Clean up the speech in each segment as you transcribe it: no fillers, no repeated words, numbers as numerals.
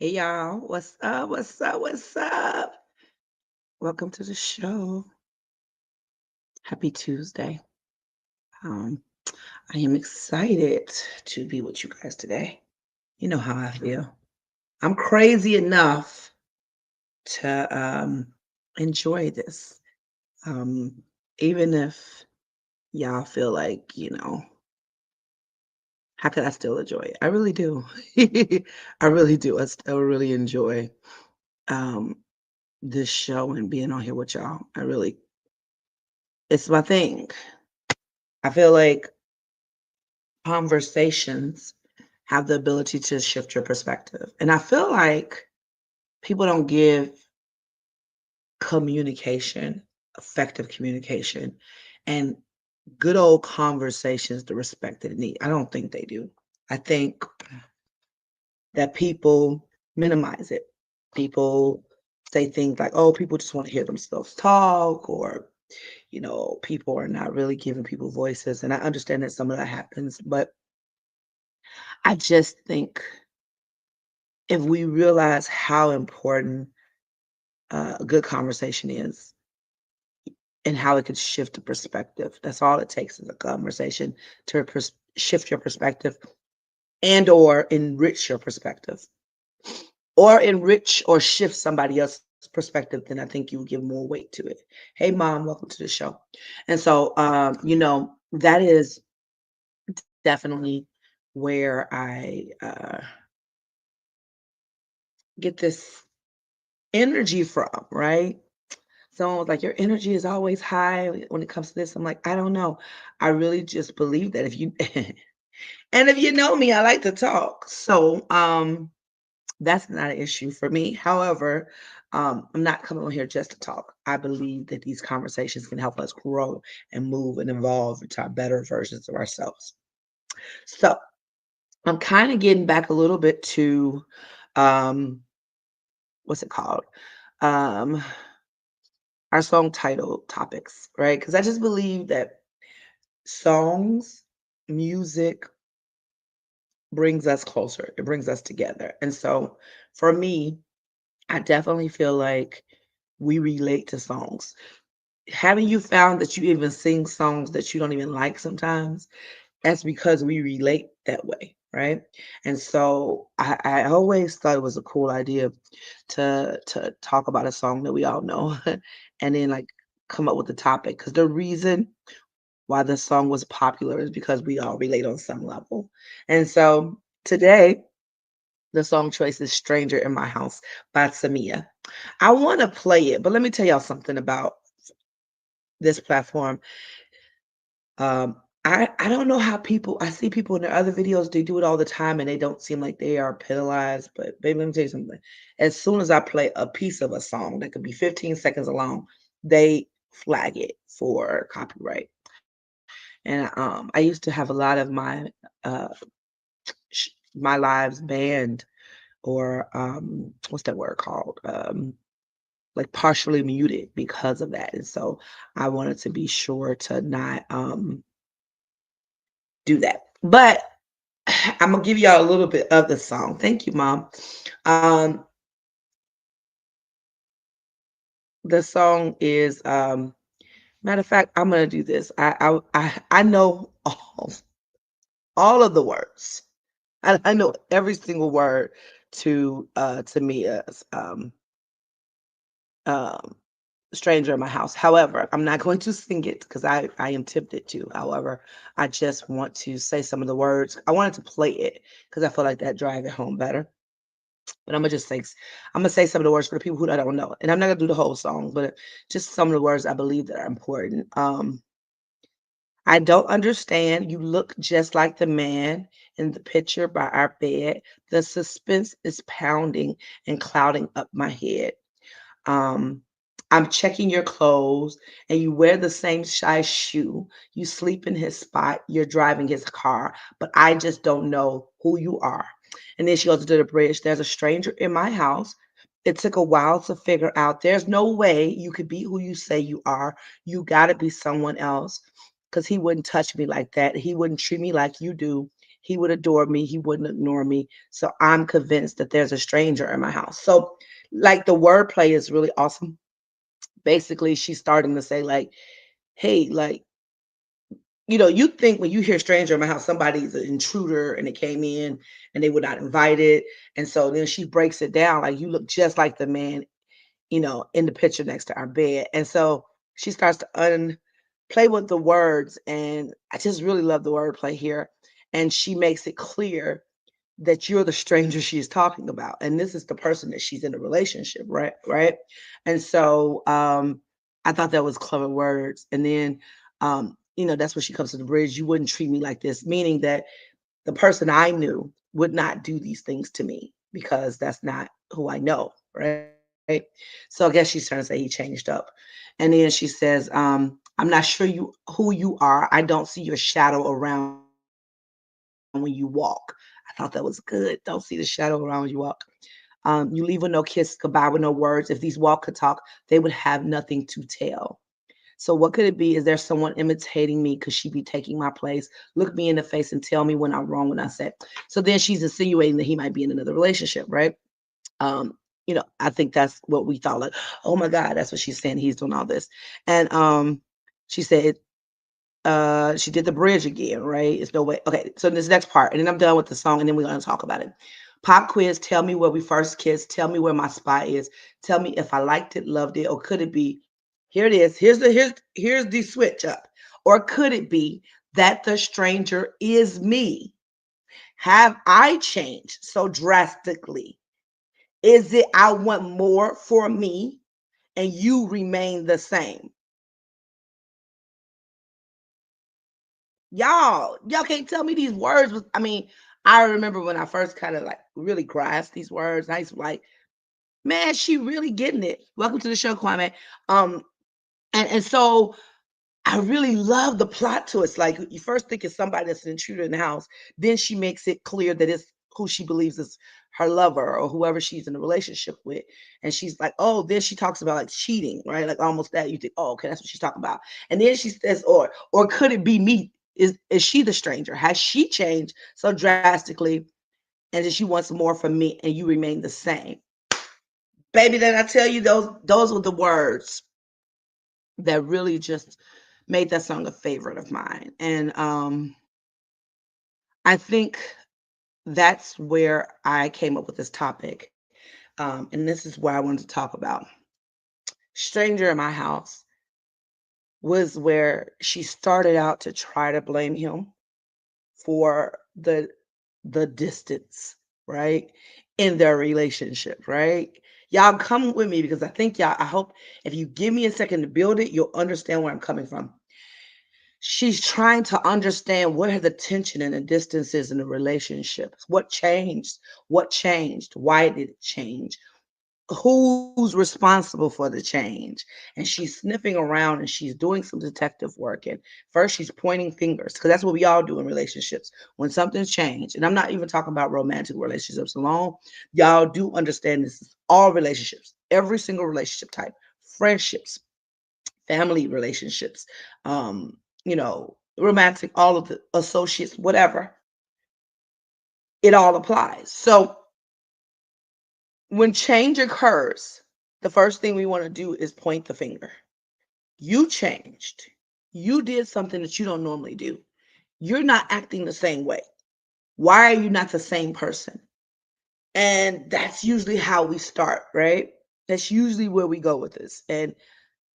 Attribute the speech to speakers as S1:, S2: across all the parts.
S1: Hey y'all, what's up? What's up? What's up? Welcome to the show. Happy Tuesday. Um, I am excited to be with you guys today. You know how I feel. I'm crazy enough to enjoy this. Um, Even if y'all feel like, how could I still enjoy it? I really do. I really do. I still really enjoy um this show and being on here with y'all. It's my thing. I feel like conversations have the ability to shift your perspective. And I feel like people don't give communication, effective communication, and good old conversations the respect that it need. I don't think they do. I think that people minimize it. People say things like, oh, people just want to hear themselves talk, or, people are not really giving people voices. And I understand that some of that happens, but I just think if we realize how important a good conversation is and how it could shift the perspective, that's all it takes is a conversation to shift your perspective and or enrich your perspective or enrich or shift somebody else's perspective, then I think you would give more weight to it. Hey mom, welcome to the show. And so that is definitely where I get this energy from, right? Someone was like, "Your energy is always high when it comes to this." I'm like, "I don't know. I really just believe that if you and if you know me, I like to talk. So, that's not an issue for me. However, I'm not coming on here just to talk. I believe that these conversations can help us grow and move and evolve into our better versions of ourselves. So, I'm kind of getting back a little bit to um, what's it called? Um, our song title topics, right? Because I just believe that songs, music brings us closer. It brings us together. And so for me, I definitely feel like we relate to songs. Haven't you found that you even sing songs that you don't even like sometimes? That's because we relate that way, right? And so I always thought it was a cool idea to talk about a song that we all know and then like come up with the topic. Because the reason why the song was popular is because we all relate on some level. And so today, the song choice is Stranger in My House by Samia. I want to play it, but let me tell y'all something about this platform. I don't know how people I see people in their other videos, they do it all the time and they don't seem like they are penalized. But baby, let me tell you something. As soon as I play a piece of a song that could be 15 seconds long, they flag it for copyright. And I used to have a lot of uh my lives banned or what's that word called? Like partially muted because of that. And so I wanted to be sure to not do that. But I'm gonna give y'all a little bit of the song. Thank you, mom. Um, the song is matter of fact, I'm gonna do this. I know all of the words. I know every single word to Mia's um Stranger in My House. However, I'm not going to sing it because I am tempted to. However, I just want to say some of the words. I wanted to play it because I feel like that drive it home better. But I'm gonna say some of the words for the people who don't know. And I'm not gonna do the whole song, but just some of the words I believe that are important. I don't understand. You look just like the man in the picture by our bed. The suspense is pounding and clouding up my head. Um, I'm checking your clothes and you wear the same size shoe. You sleep in his spot. You're driving his car, but I just don't know who you are. And then she goes to the bridge. There's a stranger in my house. It took a while to figure out there's no way you could be who you say you are. You got to be someone else because he wouldn't touch me like that. He wouldn't treat me like you do. He would adore me, he wouldn't ignore me. So I'm convinced that there's a stranger in my house. So like the wordplay is really awesome. Basically, she's starting to say, like, hey, like, you think when you hear stranger in my house, somebody's an intruder and they came in and they were not invited. And so then she breaks it down like you look just like the man, in the picture next to our bed. And so she starts to play with the words. And I just really love the wordplay here. And she makes it clear that you're the stranger she's talking about. And this is the person that she's in a relationship, right? Right. And so I thought that was clever words. And then that's when she comes to the bridge. You wouldn't treat me like this, meaning that the person I knew would not do these things to me because that's not who I know, right? So I guess she's trying to say he changed up. And then she says, I'm not sure you who you are. I don't see your shadow around when you walk. I thought that was good. Don't see the shadow around when you walk. You leave with no kiss, goodbye with no words. If these walk could talk, they would have nothing to tell. So what could it be? Is there someone imitating me? Could she be taking my place? Look me in the face and tell me when I'm wrong when I said. So then she's insinuating that he might be in another relationship, right? I think that's what we thought, like, oh my God, that's what she's saying. He's doing all this. And she said, she did the bridge again, right? It's no way. Okay, so this next part, and then I'm done with the song, and then we're gonna talk about it. Pop quiz, tell me where we first kissed, tell me where my spot is, tell me if I liked it, loved it, or could it be, here it is, here's the switch up. Or could it be that the stranger is me? Have I changed so drastically? Is it I want more for me and you remain the same? Y'all can't tell me these words was, I mean, I remember when I first kind of like really grasped these words. I used to like, man, she really getting it. Welcome to the show, Kwame. Um, and so I really love the plot twist. Like you first think it's somebody that's an intruder in the house, then she makes it clear that it's who she believes is her lover or whoever she's in a relationship with. And she's like, oh, then she talks about like cheating, right? Like almost that. You think, oh, okay, that's what she's talking about. And then she says, or could it be me? Is she the stranger? Has she changed so drastically? And that she wants more from me and you remain the same? Baby, then I tell you those were the words that really just made that song a favorite of mine. And I think that's where I came up with this topic. And this is where I wanted to talk about. Stranger in My House was where she started out to try to blame him for the distance, right? In their relationship, right? Y'all come with me because I hope if you give me a second to build it, you'll understand where I'm coming from. She's trying to understand what are the tension and the distances in the relationships. What changed? What changed? Why did it change? Who's responsible for the change? And she's sniffing around and she's doing some detective work. And first, she's pointing fingers because that's what we all do in relationships when something's changed. And I'm not even talking about romantic relationships alone. Y'all do understand this is all relationships, every single relationship type, friendships, family relationships, romantic, all of the associates, whatever, it all applies. So when change occurs, the first thing we want to do is point the finger. You changed. You did something that you don't normally do. You're not acting the same way. Why are you not the same person? And that's usually how we start, right? That's usually where we go with this. And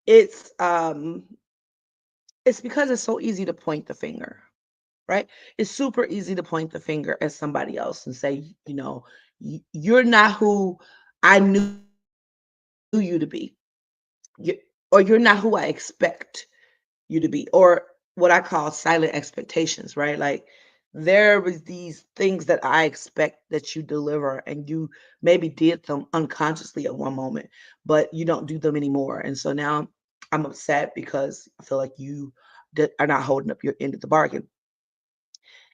S1: it's um it's because it's so easy to point the finger, right? It's super easy to point the finger at somebody else and say, you're not who I knew you to be. You, or you're not who I expect you to be, or what I call silent expectations, right? Like there was these things that I expect that you deliver, and you maybe did them unconsciously at one moment, but you don't do them anymore. And so now I'm upset because I feel like you are not holding up your end of the bargain.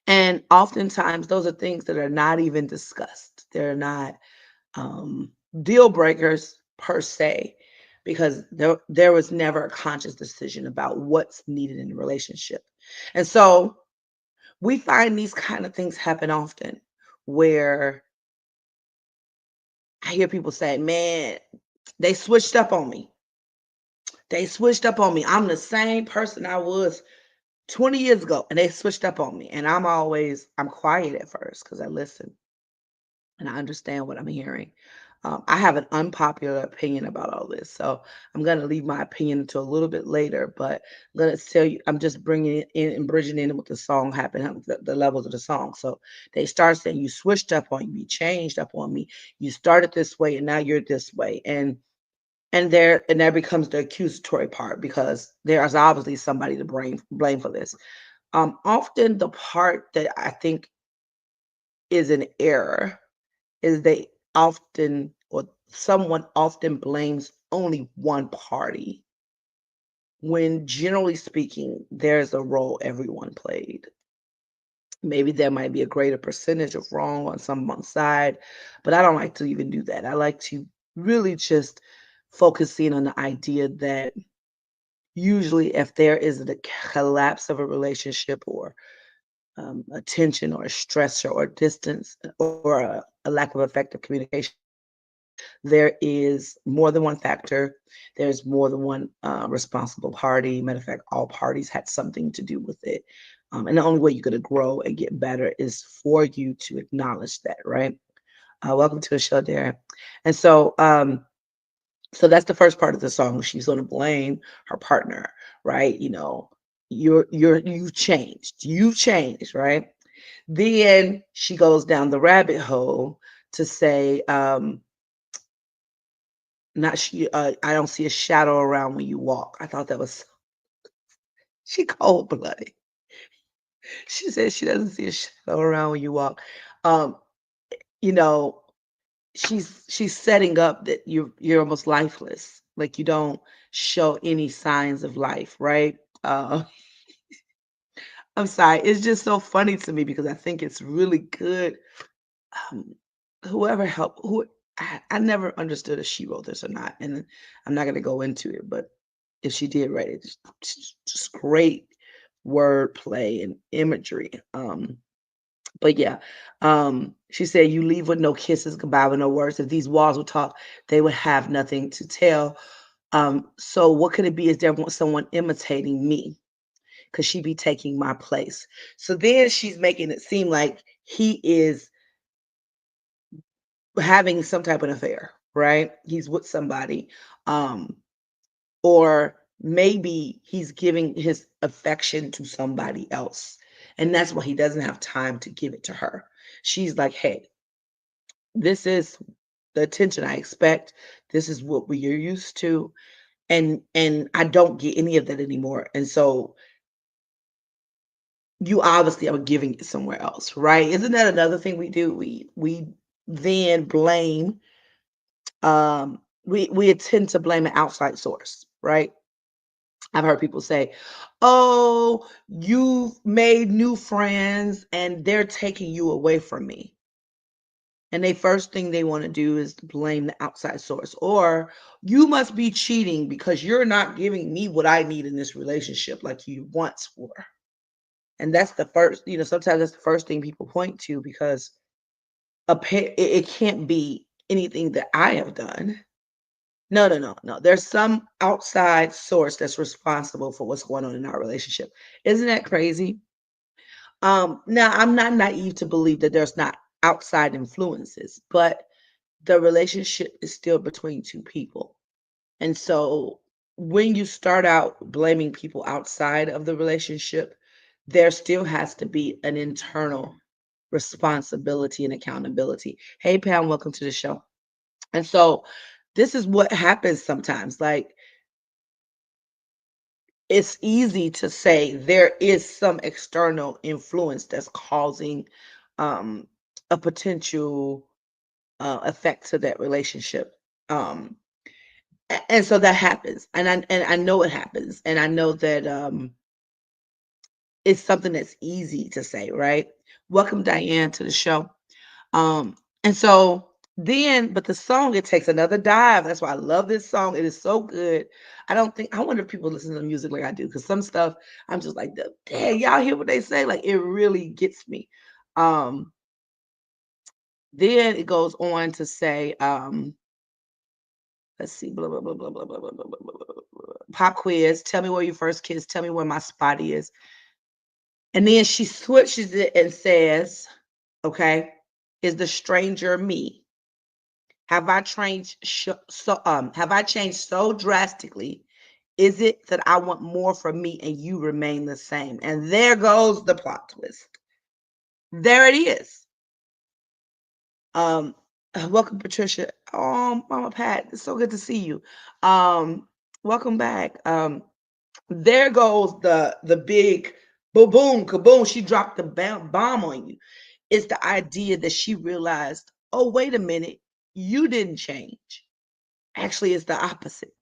S1: And oftentimes, those are things that are not even discussed. They're not um, deal breakers per se, because there was never a conscious decision about what's needed in the relationship. And so We find these kind of things happen often where I hear people say, "Man, they switched up on me. They switched up on me. I'm the same person I was 20 years ago, and they switched up on me." And I'm quiet at first because I listen and I understand what I'm hearing. I have an unpopular opinion about all this, so I'm going to leave my opinion until a little bit later. But I'm going to tell you, I'm just bringing it in and bridging in with the song happened, the levels of the song. So they start saying, "You switched up on me, you changed up on me, you started this way, and now you're this way," and there becomes the accusatory part because there's obviously somebody to blame for this. Often the part that I think is an error is they often or someone often blames only one party when generally speaking there's a role everyone played. Maybe there might be a greater percentage of wrong on someone's side, but I don't like to even do that. I like to really just focus in on the idea that usually if there is a collapse of a relationship or a tension or a stressor or distance or a lack of effective communication, there is more than one factor. There's more than one responsible party. Matter of fact, all parties had something to do with it. And the only way you're going to grow and get better is for you to acknowledge that, right? Welcome to the show, Darren. And so that's the first part of the song. She's going to blame her partner, right? You've changed, right? Then she goes down the rabbit hole to say, not she. I don't see a shadow around when you walk. I thought that was she cold blooded. She said she doesn't see a shadow around when you walk. Um, you know, she's setting up that you're almost lifeless, like you don't show any signs of life, right? I'm sorry, it's just so funny to me because I think it's really good. Um, whoever helped who I never understood if she wrote this or not, and I'm not gonna go into it, but if she did write it, just great wordplay and imagery. But yeah, she said, "You leave with no kisses, goodbye with no words. If these walls would talk, they would have nothing to tell. So what could it be? Is there someone imitating me? Could she be taking my place?" So then she's making it seem like he is having some type of affair, right? He's with somebody. Um, or maybe he's giving his affection to somebody else. And that's why he doesn't have time to give it to her. She's like, "Hey, this is the attention I expect. This is what we are used to. And I don't get any of that anymore. And so you obviously are giving it somewhere else, right?" Isn't that another thing we do? We then blame we tend to blame an outside source, right? I've heard people say, "Oh, you've made new friends and they're taking you away from me." And they first thing they want to do is blame the outside source. Or you must be cheating because you're not giving me what I need in this relationship like you once were. And that's the first, sometimes that's the first thing people point to because it can't be anything that I have done. No, no, no, no. There's some outside source that's responsible for what's going on in our relationship. Isn't that crazy? Now I'm not naive to believe that there's not outside influences, but the relationship is still between two people. And so when you start out blaming people outside of the relationship, there still has to be an internal responsibility and accountability. Hey, Pam, welcome to the show. And so this is what happens sometimes. Like, it's easy to say there is some external influence that's causing um, a potential effect to that relationship. Um, and so that happens, and I know it happens, and I know that it's something that's easy to say, right? Welcome, Diane, to the show. And so Then, but the song, it takes another dive. That's why I love this song. It is so good. I wonder if people listen to music like I do, because some stuff I'm just like, dang, y'all hear what they say? Like it really gets me. Um, then it goes on to say, let's see, blah, blah, blah, blah, blah, blah, blah, blah, blah, blah, blah, blah. Pop quiz. Tell me where you first kissed. Tell me where my spot is. And then she switches it and says, okay, is the stranger me? Have I changed so drastically? Is it that I want more from me and you remain the same? And there goes the plot twist. There it is. Um, welcome, Patricia. Oh, Mama Pat, it's so good to see you. Welcome back. There goes the big boom, boom, kaboom. She dropped the bomb on you. It's the idea that she realized, oh, wait a minute, you didn't change. Actually, it's the opposite.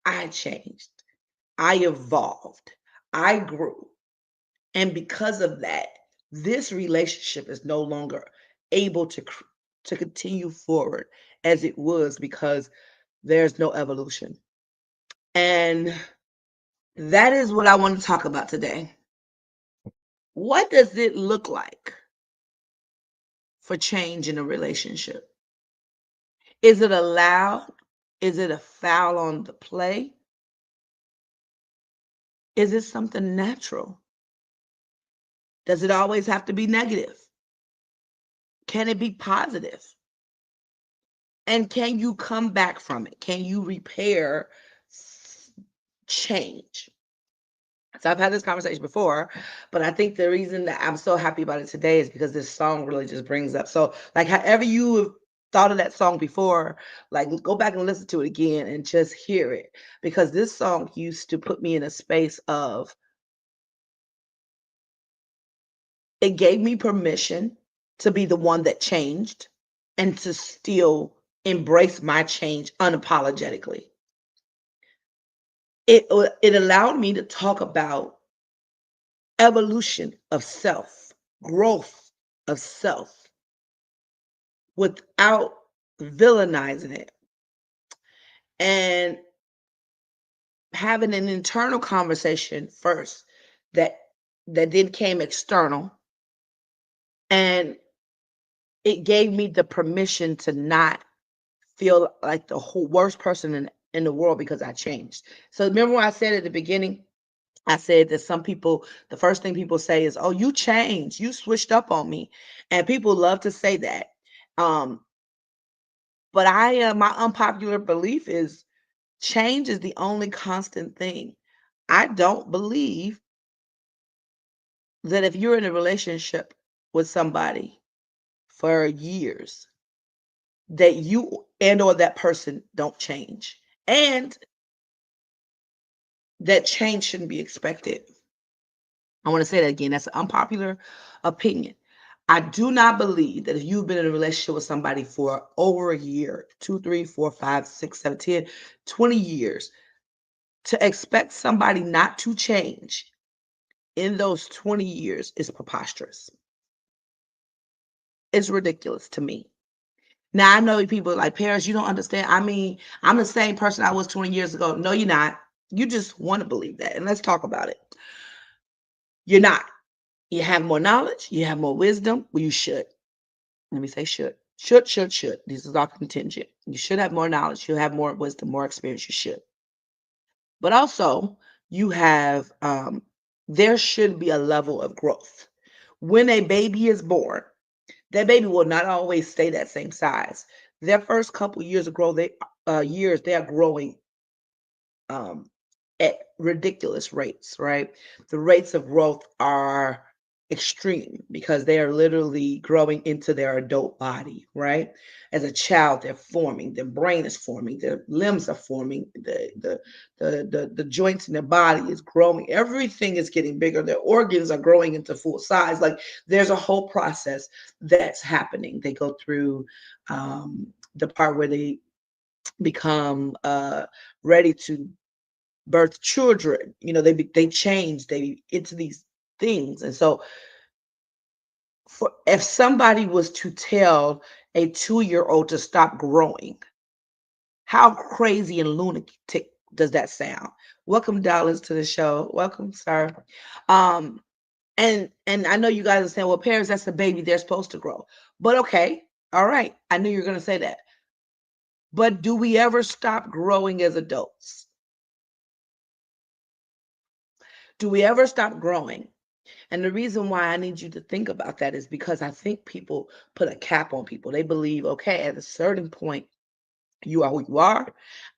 S1: I changed. I evolved. I grew. And because of that, this relationship is no longer able to continue forward as it was, because there's no evolution. And that is what I want to talk about today. What does it look like for change in a relationship? Is it allowed? Is it a foul on the play? Is it something natural? Does it always have to be negative? Can it be positive? And can you come back from it? Can you repair change? So I've had this conversation before, but I think the reason that I'm so happy about it today is because this song really just brings up. So, like, however you have thought of that song before, like, go back and listen to it again and just hear it, because this song used to put me in a space of, it gave me permission to be the one that changed and to still embrace my change unapologetically. It allowed me to talk about evolution of self, growth of self, without villainizing it, and having an internal conversation first that then came external, and it gave me the permission to not feel like the whole worst person in the world because I changed. So remember when I said at the beginning, I said that some people, the first thing people say is, "Oh, you changed. You switched up on me." And people love to say that. Um, but my unpopular belief is change is the only constant thing. I don't believe that if you're in a relationship with somebody for years, that you and or that person don't change. And that change shouldn't be expected. I want to say that again. That's an unpopular opinion. I do not believe that if you've been in a relationship with somebody for over a year, 2, 3, 4, 5, 6, 7, 10, 20 years, to expect somebody not to change in those 20 years is preposterous. It's ridiculous to me. Now, I know people like, Paris, you don't understand. I mean, I'm the same person I was 20 years ago. No, you're not. You just want to believe that. And let's talk about it. You're not. You have more knowledge, you have more wisdom. Well, you should. Let me say should. Should. This is all contingent. You should have more knowledge, you have more wisdom, more experience. You should. But also, you have, there should be a level of growth. When a baby is born, that baby will not always stay that same size. Their first couple years of growth, they are growing um, at ridiculous rates, right? The rates of growth are extreme because they are literally growing into their adult body, right? As a child, they're forming, their brain is forming, their limbs are forming, the joints in their body is growing, everything is getting bigger, their organs are growing into full size. Like there's a whole process that's happening. They go through the part where they become ready to birth children. They change, they into these things. And so For if somebody was to tell a 2-year-old to stop growing, how crazy and lunatic does that sound? Welcome, Dallas, to the show. Welcome, sir. Um, and I know you guys are saying, well, parents, that's the baby, they're supposed to grow. But okay, all right. I knew you were gonna say that. But do we ever stop growing as adults? Do we ever stop growing? And the reason why I need you to think about that is because I think people put a cap on people. They believe, okay, at a certain point, you are who you are.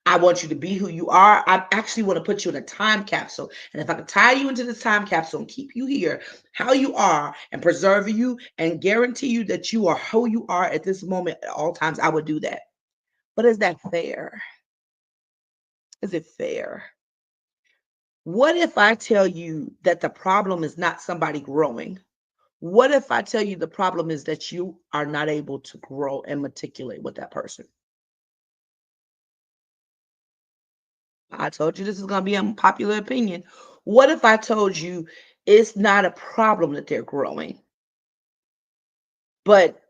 S1: I want you to be who you are. I actually want to put you in a time capsule. And if I could tie you into this time capsule and keep you here, how you are, and preserve you and guarantee you that you are who you are at this moment at all times, I would do that. But is that fair? Is it fair? What if I tell you that the problem is not somebody growing? What if I tell you the problem is that you are not able to grow and matriculate with that person? I told you this is going to be unpopular opinion. What if I told you it's not a problem that they're growing, but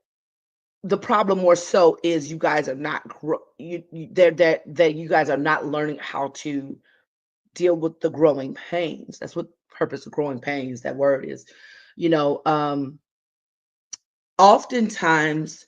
S1: the problem more so is you guys are not that you guys are not learning how to deal with the growing pains. That's what purpose of growing pains, that word is. You know, oftentimes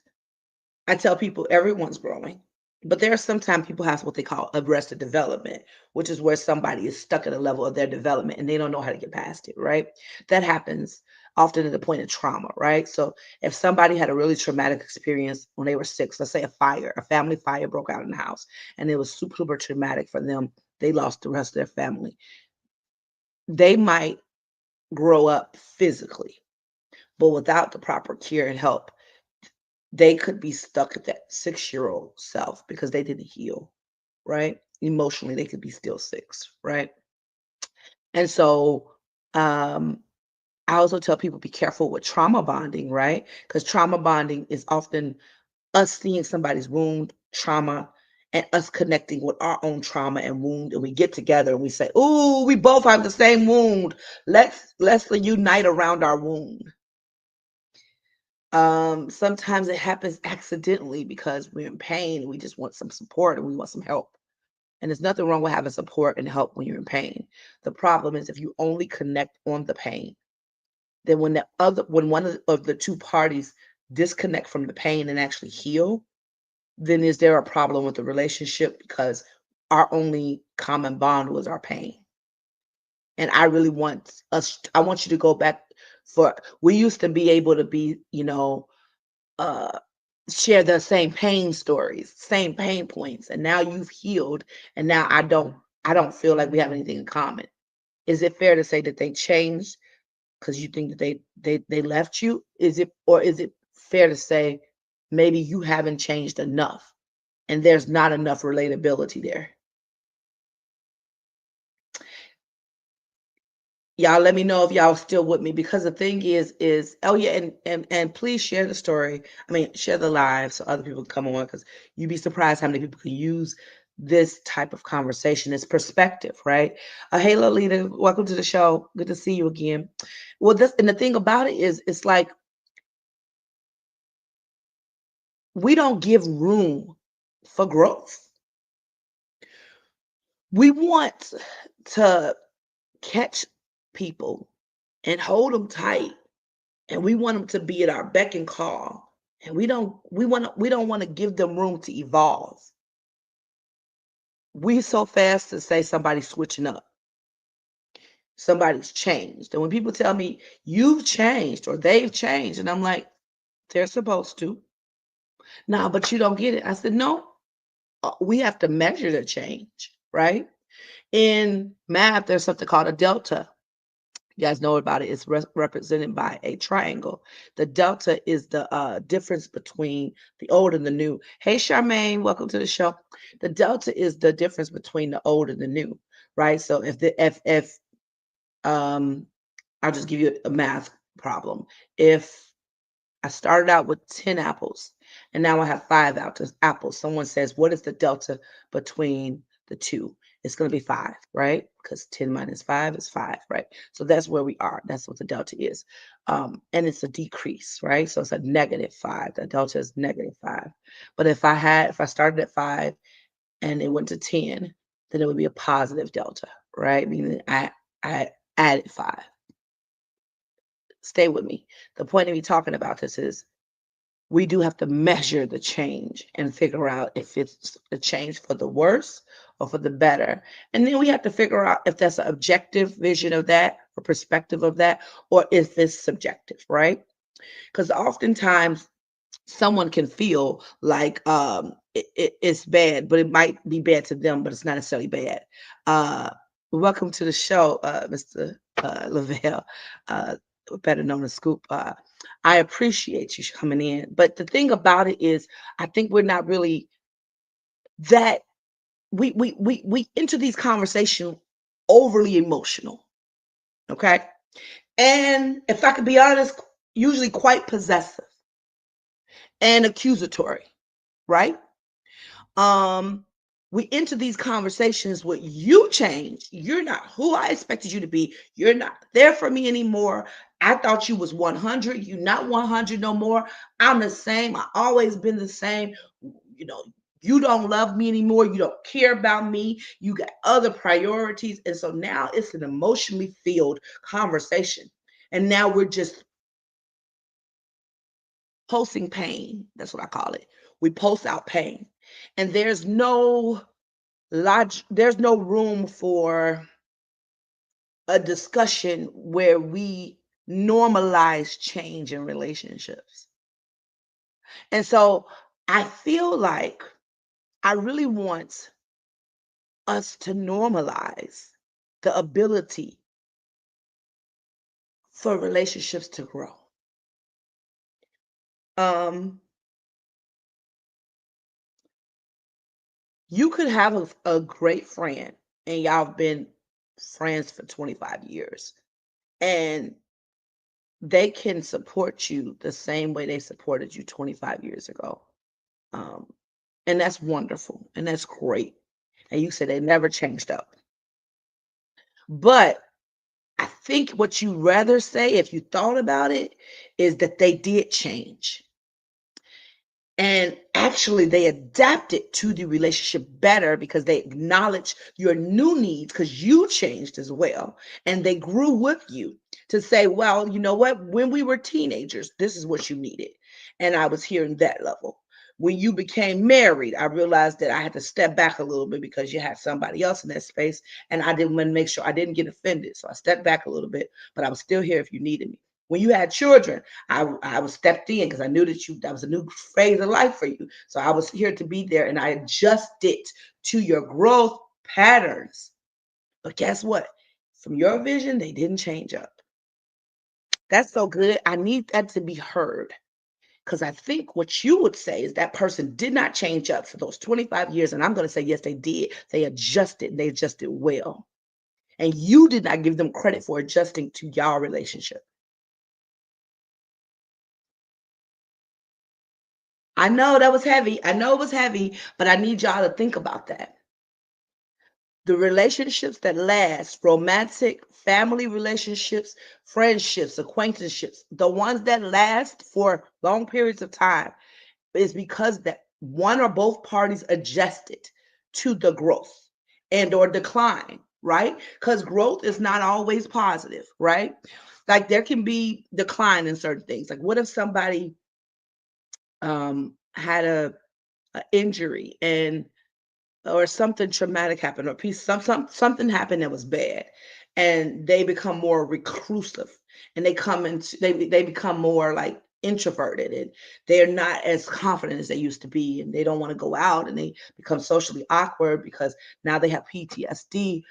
S1: I tell people everyone's growing, but there are sometimes people have what they call arrested development, which is where somebody is stuck at a level of their development and they don't know how to get past it, right? That happens often at the point of trauma, right? So if somebody had a really traumatic experience when they were 6, let's say a family fire broke out in the house, and it was super, super traumatic for them, they lost the rest of their family. They might grow up physically, but without the proper care and help, they could be stuck at that 6-year-old self because they didn't heal, right? Emotionally, they could be still 6, right? And so, I also tell people be careful with trauma bonding, right? Because trauma bonding is often us seeing somebody's wound, trauma, and us connecting with our own trauma and wound, and we get together and we say, "Ooh, we both have the same wound. Let's unite around our wound." Sometimes it happens accidentally because we're in pain and we just want some support and we want some help. And there's nothing wrong with having support and help when you're in pain. The problem is if you only connect on the pain, then when one of the two parties disconnect from the pain and actually heal, then is there a problem with the relationship because our only common bond was our pain. And I want you to go back for we used to be able to be, uh share the same pain stories, same pain points, and now you've healed, and now I don't feel like we have anything in common. Is it fair to say that they changed because you think that they left you? Is it fair to say maybe you haven't changed enough and there's not enough relatability there? Y'all let me know if y'all still with me because the thing is oh yeah, and please share the story. I mean, share the live so other people can come on because you'd be surprised how many people can use this type of conversation, this perspective, right? Hey Lolita, welcome to the show. Good to see you again. Well, this and the thing about it is it's like we don't give room for growth. We want to catch people and hold them tight and we want them to be at our beck and call and we don't want to give them room to evolve. We so fast to say somebody's switching up, somebody's changed, and when people tell me you've changed or they've changed, and I'm like, they're supposed to. No, but you don't get it. I said, no, we have to measure the change, right? In math there's something called a delta. You guys know about it. It's represented by a triangle. The delta is the difference between the old and the new. Hey, Charmaine, welcome to the show. The delta is the difference between the old and the new, right? So if I'll just give you a math problem. If I started out with 10 apples and now I have 5 apples. Someone says, what is the delta between the two? It's going to be 5, right? Because 10 minus 5 is 5, right? So that's where we are. That's what the delta is. And it's a decrease, right? So it's a -5. The delta is -5. But if I started at 5 and it went to 10, then it would be a positive delta, right? Meaning I added 5. Stay with me. The point of me talking about this is we do have to measure the change and figure out if it's a change for the worse or for the better. And then we have to figure out if that's an objective vision of that or perspective of that, or if it's subjective, right? Because oftentimes someone can feel like it's bad, but it might be bad to them, but it's not necessarily bad. Uh, Welcome to the show, Mr. Lavelle, uh, better known as Scoop. I appreciate you coming in, but the thing about it is, I think we're not really that we enter these conversations overly emotional, okay? And if I could be honest, usually quite possessive and accusatory, right? um we enter these conversations with you change. You're not who I expected you to be. You're not there for me anymore. I thought you was 100. You're not 100 no more. I'm the same. I always been the same. You know, you don't love me anymore. You don't care about me. You got other priorities. And so now it's an emotionally filled conversation. And now we're just posting pain. That's what I call it. We post out pain. And there's no room for a discussion where we normalize change in relationships. And so I feel like I really want us to normalize the ability for relationships to grow. Um, you could have a great friend and y'all have been friends for 25 years, and they can support you the same way they supported you 25 years ago. Um, and that's wonderful and that's great. And you said they never changed up. But I think what you rather say, if you thought about it, is that they did change. And actually, they adapted to the relationship better because they acknowledged your new needs because you changed as well. And they grew with you to say, well, you know what? When we were teenagers, this is what you needed. And I was here in that level. When you became married, I realized that I had to step back a little bit because you had somebody else in that space. And I didn't want to make sure I didn't get offended. So I stepped back a little bit, but I was still here if you needed me. When you had children, I was stepped in because I knew that was a new phase of life for you. So I was here to be there and I adjusted to your growth patterns. But guess what? From your vision, they didn't change up. That's so good. I need that to be heard. Because I think what you would say is that person did not change up for those 25 years. And I'm going to say, yes, they did. They adjusted and they adjusted well. And you did not give them credit for adjusting to your relationship. I know that was heavy. I know it was heavy, but I need y'all to think about that. The relationships that last, romantic, family relationships, friendships, acquaintanceships, the ones that last for long periods of time is because that one or both parties adjusted to the growth and or decline, right? Because growth is not always positive, right? Like there can be decline in certain things. Like what if somebody had a injury and or something traumatic happened or something happened that was bad and they become more reclusive and they become more like introverted and they're not as confident as they used to be and they don't want to go out and they become socially awkward because now they have PTSD.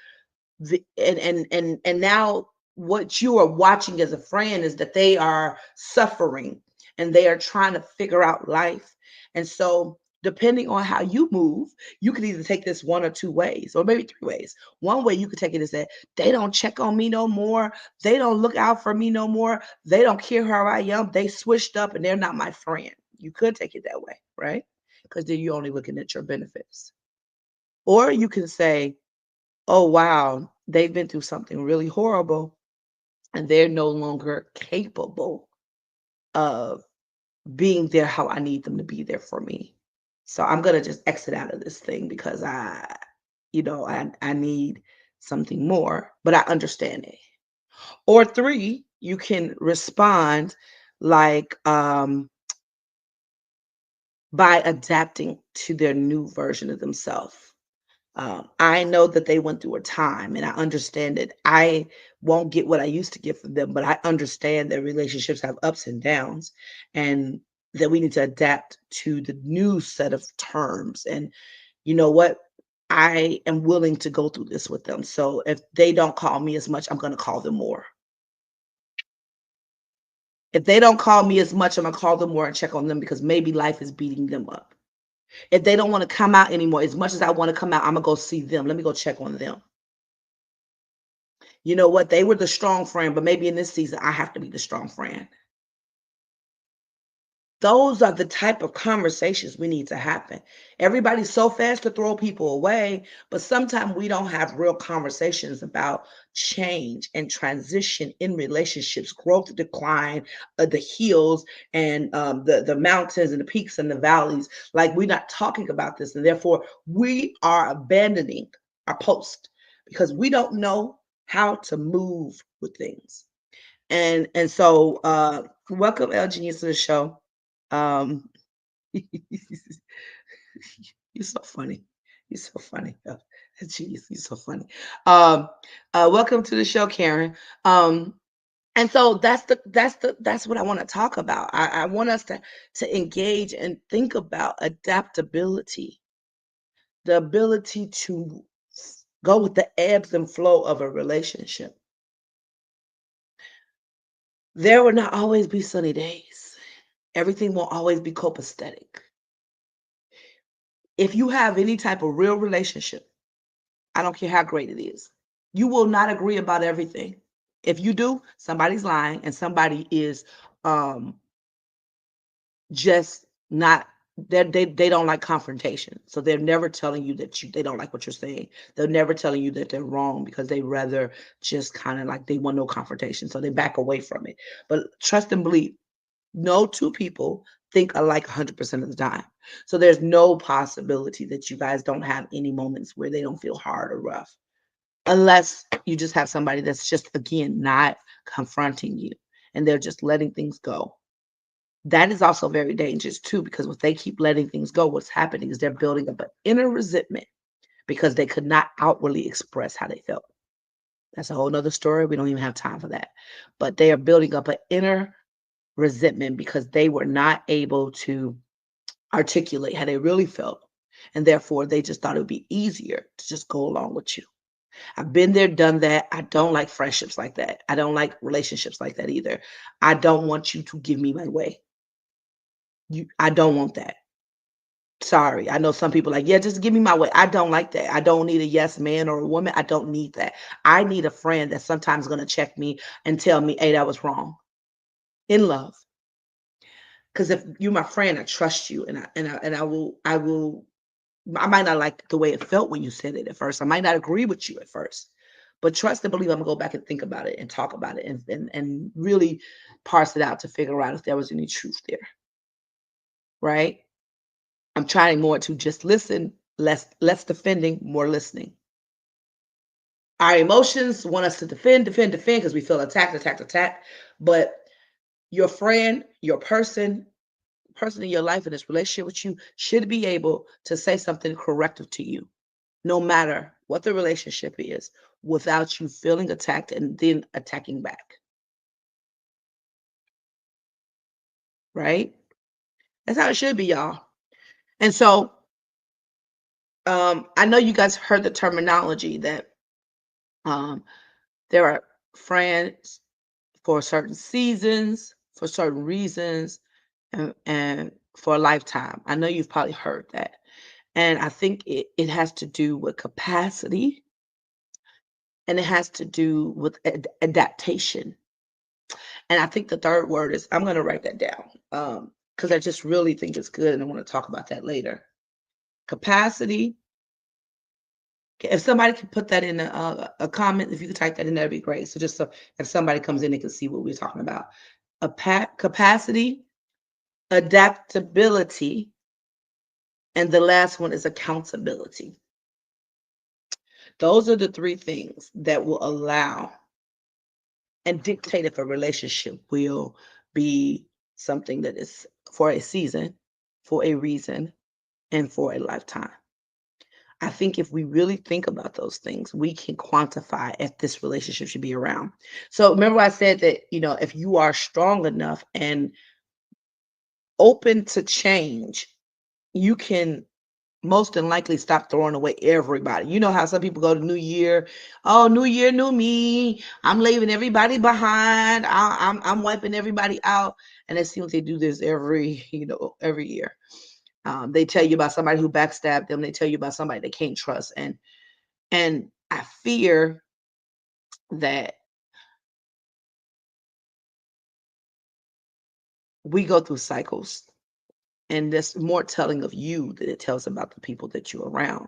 S1: And now what you are watching as a friend is that they are suffering and they are trying to figure out life. And so depending on how you move, you could either take this one or two ways or maybe three ways. One way you could take it is that they don't check on me no more, they don't look out for me no more, they don't care how I am, they switched up and they're not my friend. You could take it that way, right? Because then you're only looking at your benefits. Or you can say, oh, wow, they've been through something really horrible and they're no longer capable of being there how I need them to be there for me. So I'm gonna just exit out of this thing because I need something more, but I understand it. Or three, you can respond like by adapting to their new version of themselves. I know that they went through a time and I understand it. I won't get what I used to get from them, but I understand that relationships have ups and downs and that we need to adapt to the new set of terms. And you know what? I am willing to go through this with them. So if they don't call me as much, I'm going to call them more. If they don't call me as much, I'm going to call them more and check on them because maybe life is beating them up. If they don't want to come out anymore, as much as I want to come out, I'm going to go see them. Let me go check on them. You know what? They were the strong friend, but maybe in this season, I have to be the strong friend. Those are the type of conversations we need to happen. Everybody's so fast to throw people away, but sometimes we don't have real conversations about change and transition in relationships, growth, decline, the hills and the mountains and the peaks and the valleys. Like we're not talking about this, and therefore we are abandoning our post because we don't know how to move with things. And so welcome El Genius to the show. Um, you're so funny. You're so funny. Jeez, you're so funny. Um, welcome to the show, Karen. Um, and so that's what I want to talk about. I want us to engage and think about adaptability, the ability to go with the ebbs and flow of a relationship. There will not always be sunny days. Everything won't always be copacetic. If you have any type of real relationship, I don't care how great it is, you will not agree about everything. If you do, somebody's lying and somebody is um just not they don't like confrontation. So they're never telling you that they don't like what you're saying. They're never telling you that they're wrong because they rather just kind of like they want no confrontation. So they back away from it. But trust and believe, no two people think alike 100% of the time. So there's no possibility that you guys don't have any moments where they don't feel hard or rough, unless you just have somebody that's just, again, not confronting you and they're just letting things go. That is also very dangerous too, because if they keep letting things go, what's happening is they're building up an inner resentment because they could not outwardly express how they felt. That's a whole nother story. We don't even have time for that. But they are building up an inner resentment because they were not able to articulate how they really felt. And therefore, they just thought it would be easier to just go along with you. I've been there, done that. I don't like friendships like that. I don't like relationships like that either. I don't want you to give me my way. I don't want that. Sorry. I know some people like, yeah, just give me my way. I don't like that. I don't need a yes man or a woman. I don't need that. I need a friend that's sometimes going to check me and tell me, hey, that was wrong in love. Because if you're my friend, I trust you, and I might not like the way it felt when you said it at first. I might not agree with you at first, but trust and believe I'm gonna go back and think about it and talk about it and really parse it out to figure out if there was any truth there. Right? I'm trying more to just listen, less defending, more listening. Our emotions want us to defend, because we feel attacked. But your friend, your person in your life in this relationship with you should be able to say something corrective to you, no matter what the relationship is, without you feeling attacked and then attacking back. Right? That's how it should be, y'all. And so I know you guys heard the terminology that um, there are friends for certain seasons, for certain reasons, and for a lifetime. I know you've probably heard that. And I think it has to do with capacity and it has to do with adaptation. And I think the third word is, I'm going to write that down because I just really think it's good and I want to talk about that later. Capacity, If somebody could put that in a comment, if you could type that in, that'd be great. So just so if somebody comes in, they can see what we're talking about. Capacity, adaptability, and the last one is accountability. Those are the three things that will allow and dictate if a relationship will be something that is for a season, for a reason, and for a lifetime. I think if we really think about those things, we can quantify if this relationship should be around. So remember I said that, if you are strong enough and open to change, you can most than likely stop throwing away everybody. You know how some people go to New Year, oh, New Year, new me. I'm leaving everybody behind. I'm wiping everybody out. And it seems they do this every year. They tell you about somebody who backstabbed them. They tell you about somebody they can't trust. And I fear that we go through cycles, and that's more telling of you than it tells about the people that you're around,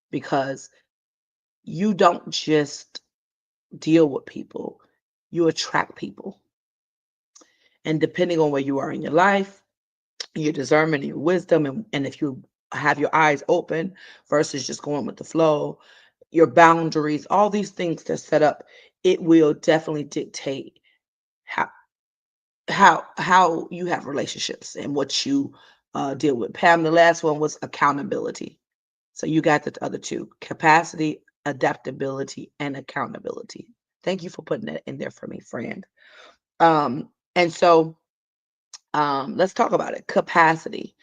S1: because you don't just deal with people, you attract people. And depending on where you are in your life, your discernment and your wisdom, and if you have your eyes open versus just going with the flow, your boundaries, all these things that set up, it will definitely dictate how how you have relationships and what you deal with. Pam, the last one was accountability. So you got the other two: capacity, adaptability, and accountability. Thank you for putting that in there for me, friend. And so let's talk about it. Capacity.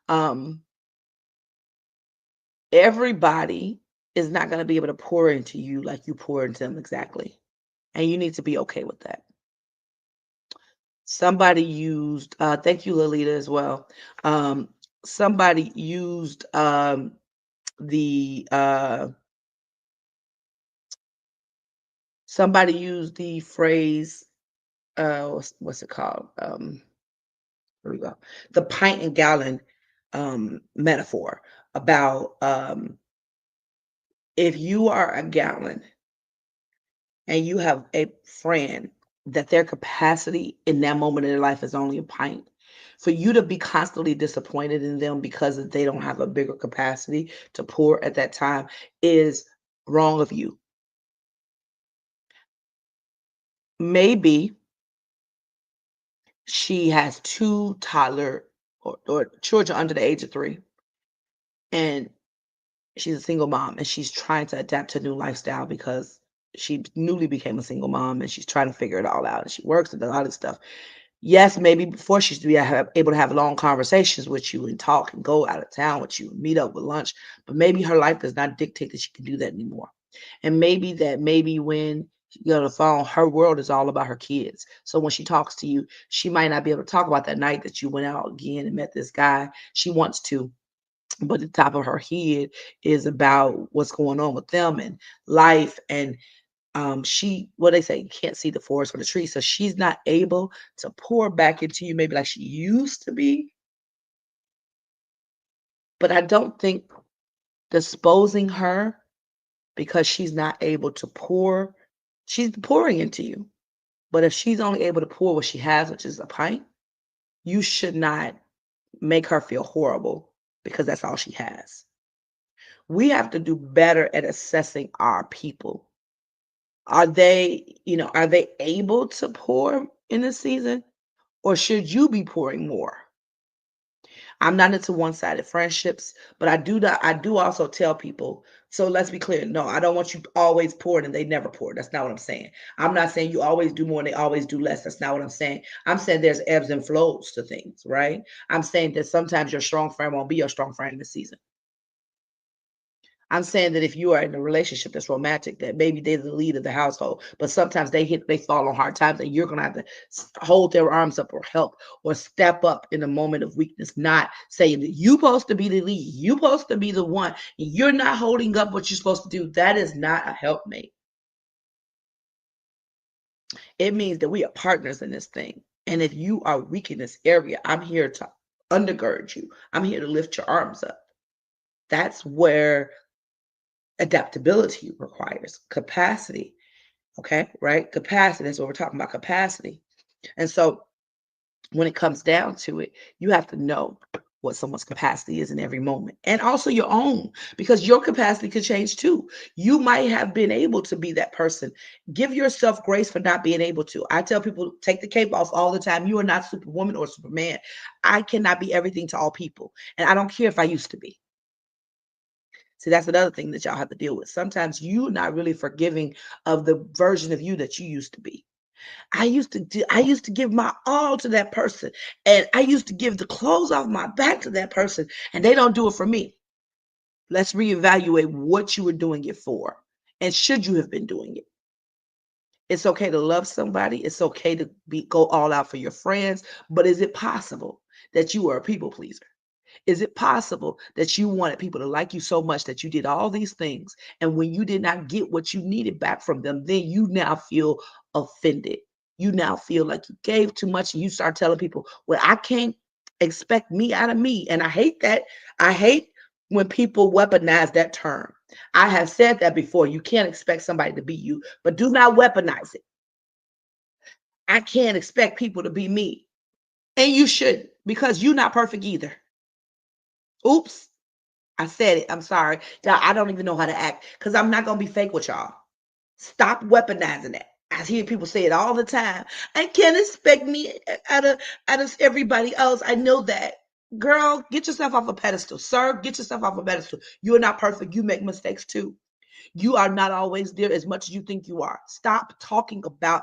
S1: Um, everybody is not going to be able to pour into you like you pour into them exactly. And you need to be okay with that. Somebody used, thank you, Lolita, as well. Somebody used the phrase, what's it called? Here we go. The pint and gallon metaphor about if you are a gallon and you have a friend that their capacity in that moment in their life is only a pint, for you to be constantly disappointed in them because they don't have a bigger capacity to pour at that time is wrong of you. Maybe she has two toddler or children under the age of 3, and she's a single mom, and she's trying to adapt to a new lifestyle because she newly became a single mom, and she's trying to figure it all out, and she works and does all this stuff. Yes, maybe before she's able to have long conversations with you and talk and go out of town with you and meet up with lunch, but maybe her life does not dictate that she can do that anymore. And maybe when you get on the phone, her world is all about her kids. So when she talks to you, she might not be able to talk about that night that you went out again and met this guy. She wants to, but the top of her head is about what's going on with them and life. And she, what they say, you can't see the forest for the trees, so she's not able to pour back into you maybe like she used to be. But I don't think disposing her because she's not able to pour, she's pouring into you. But if she's only able to pour what she has, which is a pint, you should not make her feel horrible because that's all she has. We have to do better at assessing our people. Are they able to pour in this season, or should you be pouring more? I'm not into one-sided friendships, but I do also tell people, so let's be clear. No, I don't want you always pouring and they never pour. That's not what I'm saying. I'm not saying you always do more and they always do less. That's not what I'm saying. I'm saying there's ebbs and flows to things, right? I'm saying that sometimes your strong friend won't be your strong friend in the season. I'm saying that if you are in a relationship that's romantic, that maybe they're the lead of the household, but sometimes they fall on hard times, and you're gonna have to hold their arms up or help or step up in a moment of weakness, not saying that you supposed to be the lead, you supposed to be the one, and you're not holding up what you're supposed to do. That is not a helpmate. It means that we are partners in this thing. And if you are weak in this area, I'm here to undergird you. I'm here to lift your arms up. That's where Adaptability requires capacity. Okay, right? Capacity. That's what we're talking about, capacity. And so when it comes down to it, you have to know what someone's capacity is in every moment and also your own, because your capacity could change too. You might have been able to be that person. Give yourself grace for not being able to. I tell people, take the cape off all the time. You are not Superwoman or Superman. I cannot be everything to all people. And I don't care if I used to be. See, that's another thing that y'all have to deal with. Sometimes you're not really forgiving of the version of you that you used to be. I used to give my all to that person, and I used to give the clothes off my back to that person, and they don't do it for me. Let's reevaluate what you were doing it for, and should you have been doing it. It's okay to love somebody. It's okay to go all out for your friends, but is it possible that you are a people pleaser? Is it possible that you wanted people to like you so much that you did all these things, and when you did not get what you needed back from them, then you now feel offended? You now feel like you gave too much, and you start telling people, well, I can't expect me out of me. And I hate that. I hate when people weaponize that term. I have said that before. You can't expect somebody to be you, but do not weaponize it. I can't expect people to be me. And you shouldn't, because you're not perfect either. Oops. I said it. I'm sorry. Y'all, I don't even know how to act because I'm not gonna be fake with y'all. Stop weaponizing that. I hear people say it all the time. I can't expect me out of everybody else. I know that. Girl, get yourself off a pedestal. Sir, get yourself off a pedestal. You are not perfect. You make mistakes too. You are not always there as much as you think you are. Stop talking about,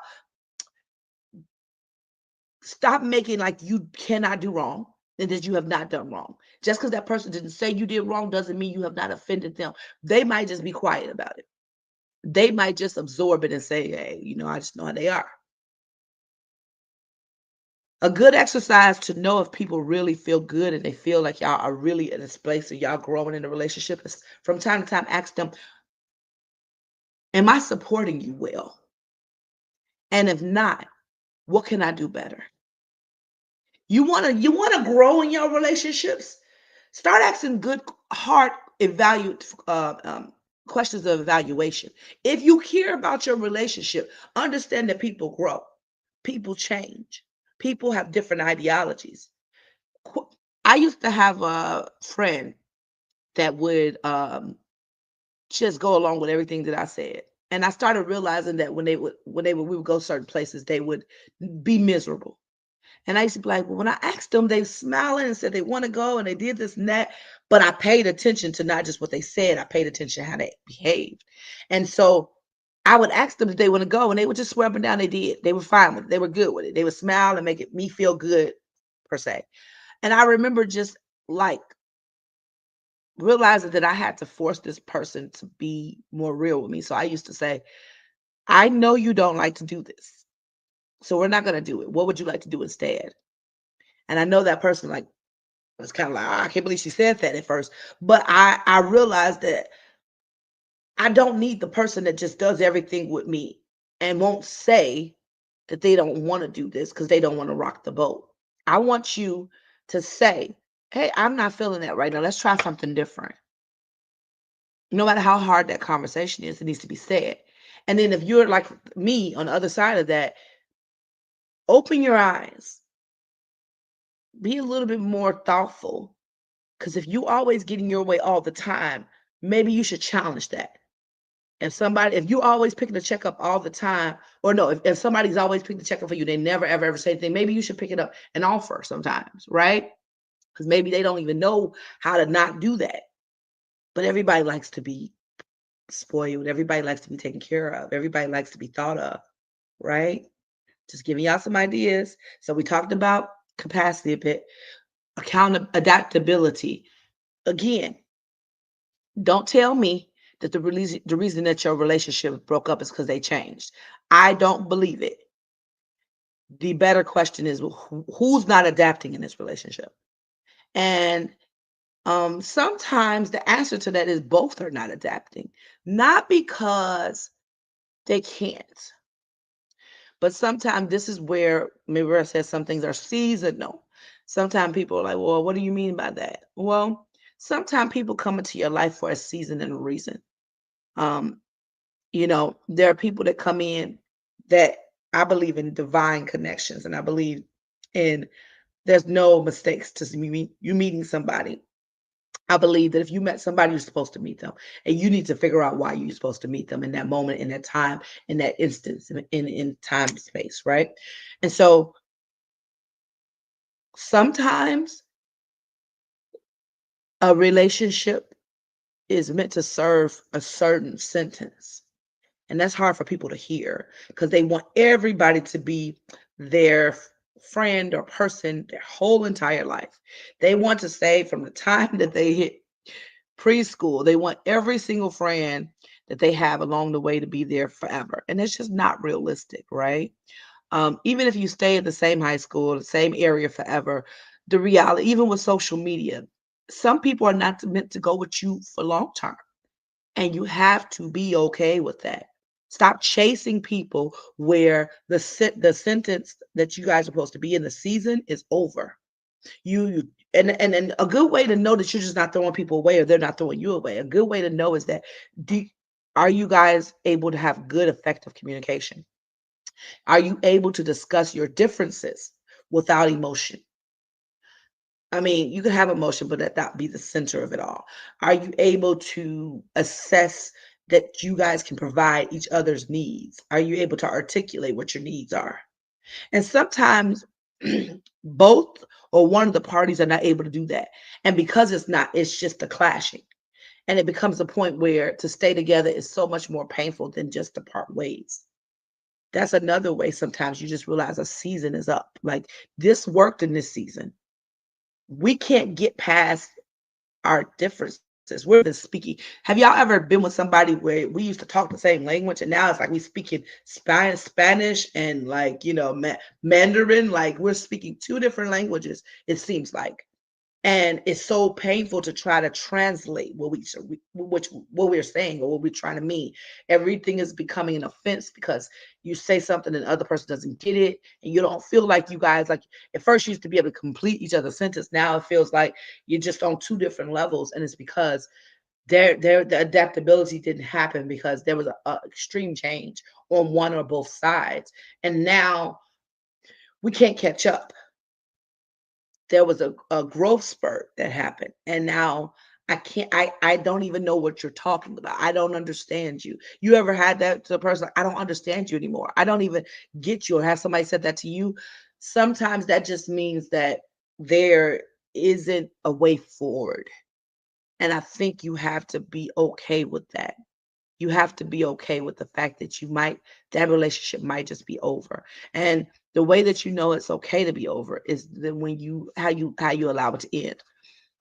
S1: stop making like you cannot do wrong and that you have not done wrong. Just because that person didn't say you did wrong doesn't mean you have not offended them. They might just be quiet about it. They might just absorb it and say, hey, I just know how they are. A good exercise to know if people really feel good and they feel like y'all are really in this place and y'all growing in a relationship is, from time to time, ask them, am I supporting you well? And if not, what can I do better? You wanna grow in your relationships? Start asking good, hard, evaluate questions of evaluation. If you care about your relationship, understand that people grow, people change, people have different ideologies. Qu- I used to have a friend that would just go along with everything that I said. And I started realizing that we would go certain places, they would be miserable. And I used to be like, well, when I asked them, they smiling and said they want to go and they did this and that. But I paid attention to not just what they said, I paid attention to how they behaved. And so I would ask them if they want to go, and they would just swear up and down they did. They were fine with it. They were good with it. They would smile and make me feel good, per se. And I remember just like realizing that I had to force this person to be more real with me. So I used to say, I know you don't like to do this. So we're not going to do it. What would you like to do instead? And I know that person like was kind of like, "Ah, I can't believe she said that at first." But I realized that I don't need the person that just does everything with me and won't say that they don't want to do this because they don't want to rock the boat. I want you to say, hey, I'm not feeling that right now. Let's try something different. No matter how hard that conversation is, it needs to be said. And then if you're like me on the other side of that, open your eyes, be a little bit more thoughtful. Because if you always getting your way all the time, maybe you should challenge that. If you always picking the check up all the time, or no, if somebody's always picking the check up for you, they never ever ever say anything, maybe you should pick it up and offer sometimes, right? Because maybe they don't even know how to not do that. But everybody likes to be spoiled. Everybody likes to be taken care of. Everybody likes to be thought of, right? Just giving y'all some ideas. So we talked about capacity a bit, adaptability. Again, don't tell me that the reason that your relationship broke up is because they changed. I don't believe it. The better question is, who's not adapting in this relationship? And sometimes the answer to that is both are not adapting, not because they can't, but sometimes this is where Mira says some things are seasonal. Sometimes people are like, well, what do you mean by that? Well, sometimes people come into your life for a season and a reason. Um, there are people that come in that I believe in divine connections, and I believe in there's no mistakes to you meeting somebody. I believe that if you met somebody, you're supposed to meet them, and you need to figure out why you're supposed to meet them in that moment, in that time, in that instance, in time and space, right? And so sometimes a relationship is meant to serve a certain sentence. And that's hard for people to hear because they want everybody to be their friend or person their whole entire life. They want to say from the time that they hit preschool, they want every single friend that they have along the way to be there forever. And it's just not realistic, right? Even if you stay at the same high school, the same area forever, the reality, even with social media, some people are not meant to go with you for long term. And you have to be okay with that. Stop chasing people where the sentence that you guys are supposed to be in the season is over. And a good way to know that you're just not throwing people away or they're not throwing you away. A good way to know is that do are you guys able to have good effective communication? Are you able to discuss your differences without emotion? I mean, you can have emotion, but that not be the center of it all. Are you able to assess that you guys can provide each other's needs? Are you able to articulate what your needs are? And sometimes both or one of the parties are not able to do that. And because it's not, it's just a clashing. And it becomes a point where to stay together is so much more painful than just to part ways. That's another way sometimes you just realize a season is up. Like this worked in this season. We can't get past our differences. We're the speaking. Have y'all ever been with somebody where we used to talk the same language and now it's like we speaking Spanish and like Mandarin? Like we're speaking two different languages. It seems like. And it's so painful to try to translate what we're saying or what we're trying to mean. Everything is becoming an offense because you say something and the other person doesn't get it, and you don't feel like you guys like at first you used to be able to complete each other's sentence. Now it feels like you're just on two different levels, and it's because the adaptability didn't happen because there was a extreme change on one or both sides, and now we can't catch up. There was a growth spurt that happened, and now I don't even know what you're talking about. I don't understand you. You ever had that to a person? Like, I don't understand you anymore. I don't even get you. Or have somebody said that to you? Sometimes that just means that there isn't a way forward. And I think you have to be okay with that. You have to be okay with the fact that that relationship might just be over. And the way that you know it's okay to be over is then when you allow it to end.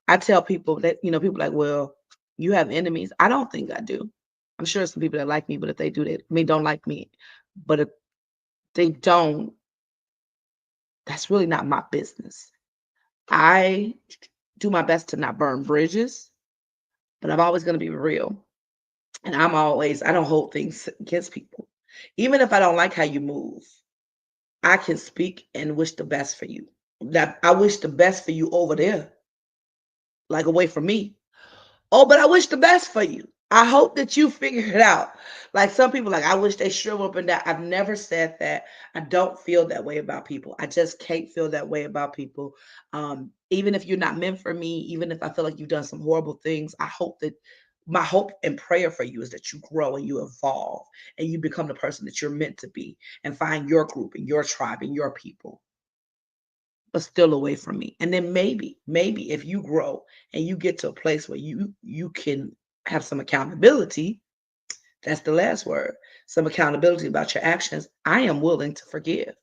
S1: I tell people that, people like, well, you have enemies. I don't think I do. I'm sure some people that like me, but if they do, they don't like me. But if they don't, that's really not my business. I do my best to not burn bridges, but I'm always going to be real. And I don't hold things against people. Even if I don't like how you move, I can speak and wish the best for you. That I wish the best for you over there, like away from me. Oh, but I wish the best for you. I hope that you figure it out. Like some people, like I wish they shrivel up and down. I've never said that. I don't feel that way about people. I just can't feel that way about people. Even if you're not meant for me, even if I feel like you've done some horrible things, I hope that my hope and prayer for you is that you grow and you evolve and you become the person that you're meant to be and find your group and your tribe and your people, but still away from me. And then maybe if you grow and you get to a place where you can have some accountability, that's the last word. Some accountability about your actions. I am willing to forgive.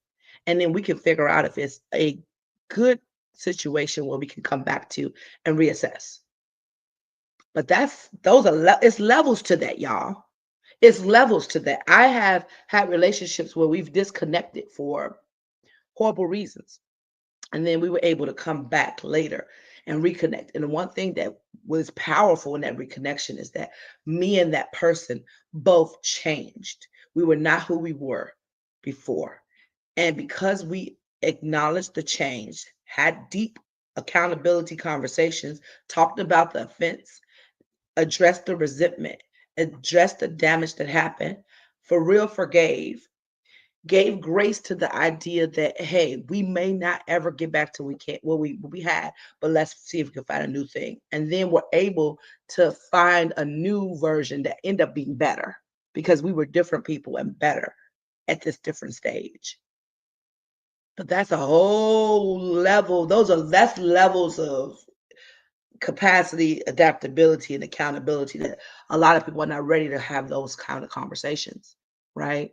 S1: And then we can figure out if it's a good situation where we can come back to and reassess. But it's levels to that, y'all. It's levels to that. I have had relationships where we've disconnected for horrible reasons. And then we were able to come back later and reconnect. And the one thing that was powerful in that reconnection is that me and that person both changed. We were not who we were before. And because we acknowledged the change, had deep accountability conversations, talked about the offense, addressed the resentment, addressed the damage that happened, for real forgave, gave grace to the idea that hey, we may not ever get back to we can't what we had, but let's see if we can find a new thing. And then we're able to find a new version that end up being better because we were different people and better at this different stage. But that's a whole level. That's levels of capacity, adaptability, and accountability that a lot of people are not ready to have those kind of conversations, right?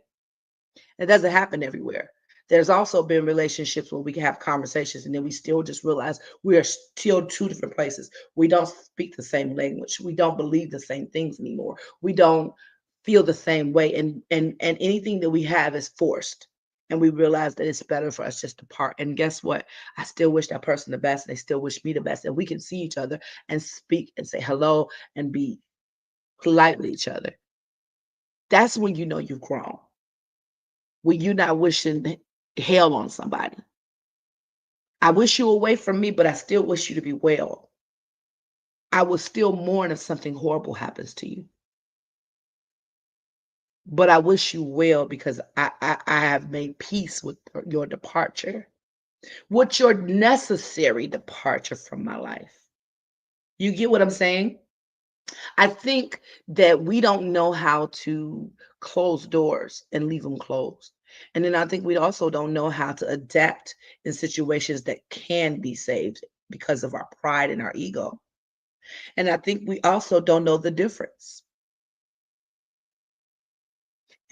S1: It doesn't happen everywhere. There's also been relationships where we can have conversations and then we still just realize we are still two different places. We don't speak the same language. We don't believe the same things anymore. We don't feel the same way. And anything that we have is forced. And we realize that it's better for us just to part. And guess what? I still wish that person the best. They still wish me the best. And we can see each other and speak and say hello and be polite with each other. That's when you know you've grown, when you're not wishing hell on somebody. I wish you away from me, but I still wish you to be well. I will still mourn if something horrible happens to you, but I wish you well because I have made peace with your departure, with your necessary departure from my life. You get what I'm saying? I think that we don't know how to close doors and leave them closed. And then I think we also don't know how to adapt in situations that can be saved because of our pride and our ego. And I think we also don't know the difference.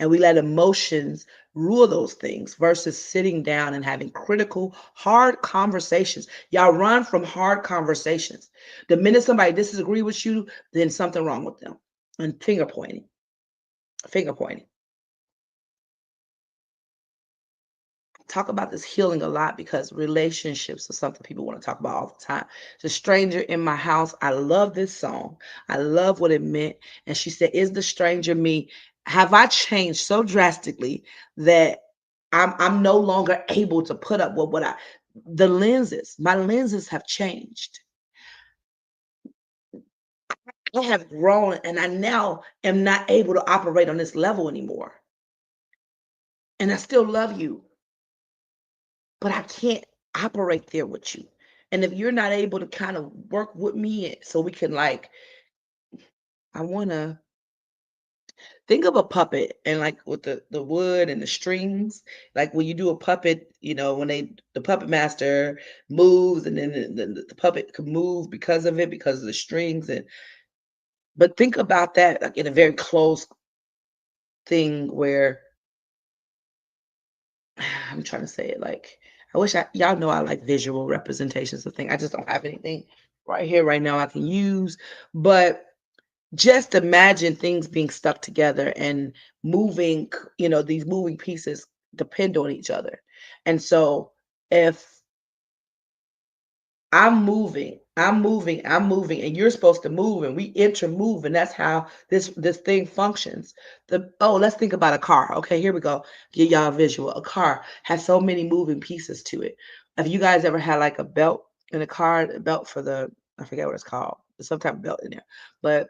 S1: And we let emotions rule those things versus sitting down and having critical, hard conversations. Y'all run from hard conversations. The minute somebody disagrees with you, then something wrong with them. And finger pointing, finger pointing. Talk about this healing a lot because relationships are something people want to talk about all the time. The stranger in my house, I love this song. I love what it meant. And she said, is the stranger me? Have I changed so drastically that I'm no longer able to put up with what my lenses have changed. I have grown and I now am not able to operate on this level anymore. And I still love you, but I can't operate there with you. And if you're not able to kind of work with me so we can like, I want to think of a puppet and like with the wood and the strings, like when you do a puppet, when the puppet master moves and then the puppet can move because of it, because of the strings. But think about that like in a very close thing where I'm trying to say it like I wish y'all know I like visual representations of things. I just don't have anything right here right now I can use. But just imagine things being stuck together and moving, these moving pieces depend on each other. And so if I'm moving, and you're supposed to move, and we intermove, and that's how this thing functions. Let's think about a car. Okay, here we go. Give y'all a visual. A car has so many moving pieces to it. Have you guys ever had like a belt in a car, a belt for I forget what it's called. There's some type of belt in there, but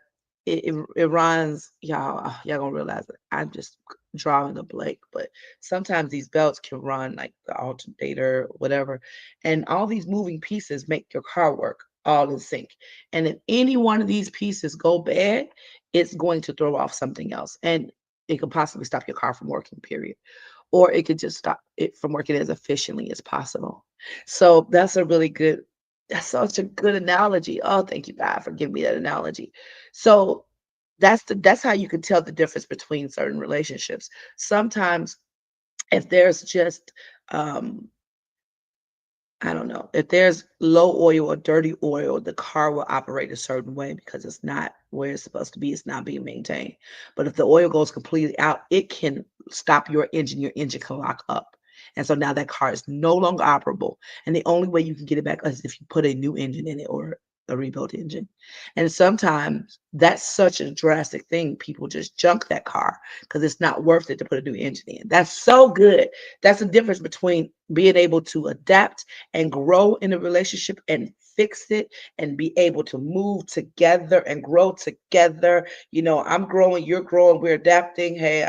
S1: it runs, y'all gonna realize it. I'm just drawing a blank, but sometimes these belts can run like the alternator, whatever, and all these moving pieces make your car work all in sync. And if any one of these pieces go bad, it's going to throw off something else, and it could possibly stop your car from working. Period, or it could just stop it from working as efficiently as possible. So that's such a good analogy. Oh, thank you, God, for giving me that analogy. So that's how you can tell the difference between certain relationships. Sometimes if there's just I don't know, if there's low oil or dirty oil, the car will operate a certain way because it's not where it's supposed to be. It's not being maintained. But if the oil goes completely out, it can stop your engine. Your engine can lock up. And so now that car is no longer operable. And the only way you can get it back is if you put a new engine in it or a rebuilt engine. And sometimes that's such a drastic thing. People just junk that car because it's not worth it to put a new engine in. That's so good. That's the difference between being able to adapt and grow in a relationship and fix it and be able to move together and grow together. I'm growing, you're growing, we're adapting. Hey,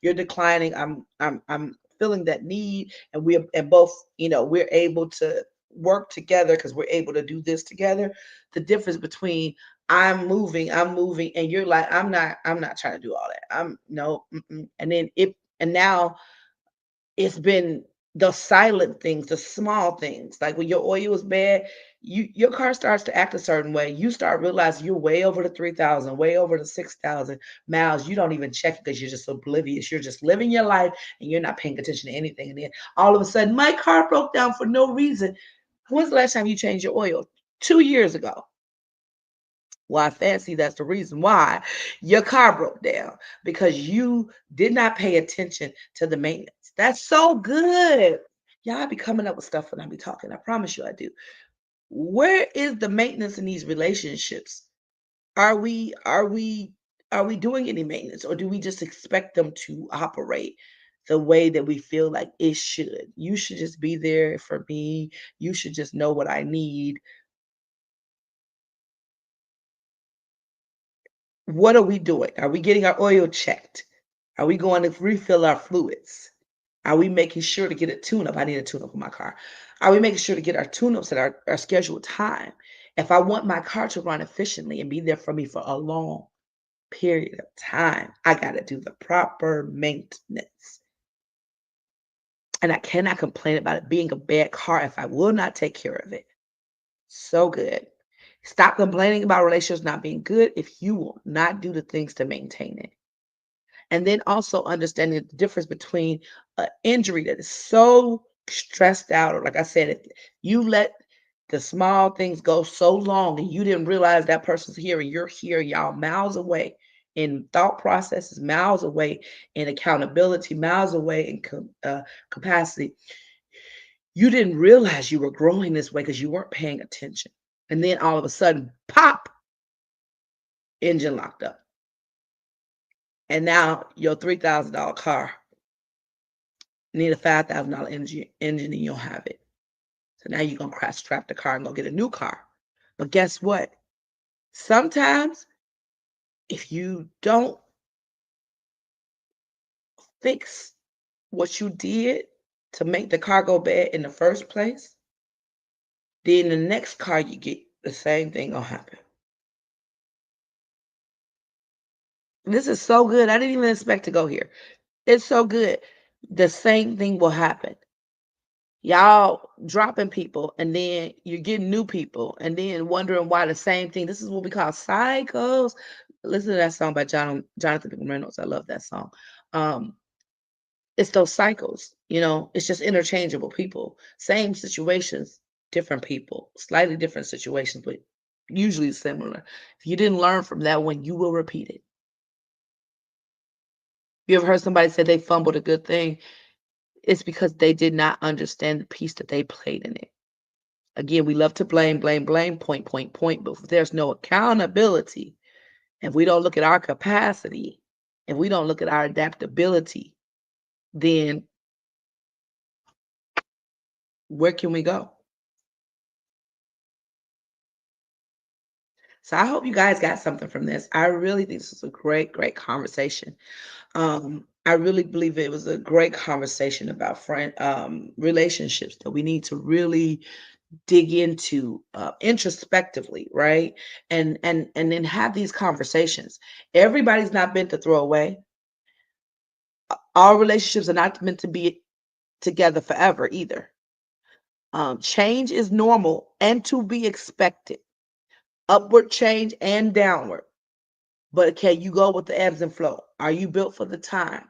S1: you're declining. I'm feeling that need, and we're and both, we're able to work together because we're able to do this together. The difference between I'm moving, and you're like, I'm not trying to do all that. I'm no, mm-mm. And now it's been the silent things, the small things. Like when your oil is bad, your car starts to act a certain way. You start realizing you're way over the 3,000, way over the 6,000 miles. You don't even check it because you're just oblivious. You're just living your life and you're not paying attention to anything. And then all of a sudden, my car broke down for no reason. When's the last time you changed your oil? 2 years ago. Why, fancy, that's the reason why your car broke down, because you did not pay attention to the maintenance. That's so good. Y'all be coming up with stuff when I be talking. I promise you I do. Where is the maintenance in these relationships? Are we doing any maintenance, or do we just expect them to operate the way that we feel like it should? You should just be there for me. You should just know what I need. What are we doing? Are we getting our oil checked? Are we going to refill our fluids? Are we making sure to get a tune-up? I need a tune-up on my car. Are we making sure to get our tune-ups at our scheduled time? If I want my car to run efficiently and be there for me for a long period of time, I got to do the proper maintenance. And I cannot complain about it being a bad car if I will not take care of it. So good. Stop complaining about relationships not being good if you will not do the things to maintain it. And then also understanding the difference between an injury that is so stressed out, or like I said, if you let the small things go so long and you didn't realize that person's here and you're here, y'all miles away in thought processes, miles away in accountability, miles away in capacity. You didn't realize you were growing this way because you weren't paying attention. And then all of a sudden, pop, engine locked up. And now your $3,000 car need a $5,000 engine and you'll have it. So now you're gonna crash trap the car and go get a new car. But guess what? Sometimes if you don't fix what you did to make the car go bad in the first place, then the next car you get, the same thing gonna happen. This is so good. I didn't even expect to go here. It's so good. The same thing will happen. Y'all dropping people, and then you're getting new people, and then wondering why the same thing. This is what we call cycles. Listen to that song by Jonathan McReynolds. I love that song. Um, it's those cycles, it's just interchangeable people, same situations, different people, slightly different situations, but usually similar. If you didn't learn from that one, you will repeat it. You ever heard somebody say they fumbled a good thing? It's because they did not understand the piece that they played in it. Again, we love to blame, blame, blame, point, point, point, but if there's no accountability, if we don't look at our capacity, if we don't look at our adaptability, then where can we go? So I hope you guys got something from this. I really think this was a great, great conversation. I really believe it was a great conversation about relationships that we need to really dig into introspectively, right? And then have these conversations. Everybody's not meant to throw away. All relationships are not meant to be together forever either. Change is normal and to be expected. Upward change and downward. But can you go with the ebbs and flow? Are you built for the time?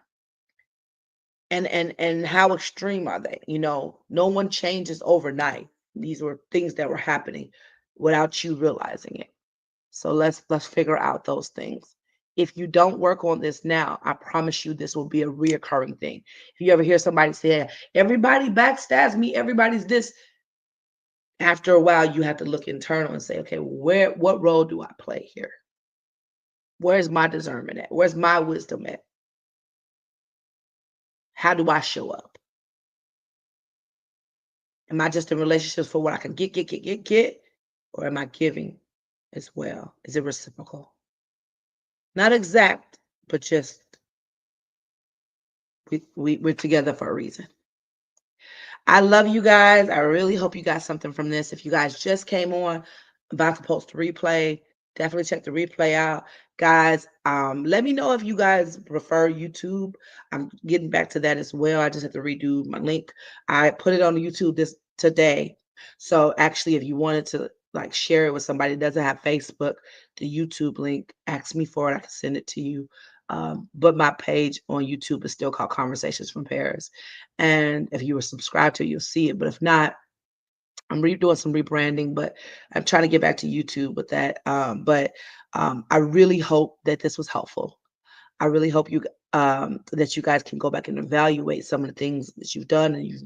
S1: And how extreme are they? No one changes overnight. These were things that were happening without you realizing it. So let's figure out those things. If you don't work on this now, I promise you this will be a reoccurring thing. If you ever hear somebody say, everybody backstabs me, everybody's this, after a while you have to look internal and say, okay, what role do I play here? Where's my discernment at? Where's my wisdom at? How do I show up? Am I just in relationships for what I can get, or am I giving as well? Is it reciprocal? Not exact, but just we're together for a reason. I love you guys. I really hope you got something from this. If you guys just came on, I'm about to post a replay. Definitely check the replay out. Guys, let me know if you guys prefer YouTube. I'm getting back to that as well. I just have to redo my link. I put it on YouTube this today. So actually, if you wanted to like share it with somebody that doesn't have Facebook, the YouTube link, ask me for it. I can send it to you. But my page on YouTube is still called Conversations from Paris. And if you were subscribed to it, you'll see it. But if not, I'm redoing some rebranding, but I'm trying to get back to YouTube with that. But I really hope that this was helpful. I really hope that you guys can go back and evaluate some of the things that you've done and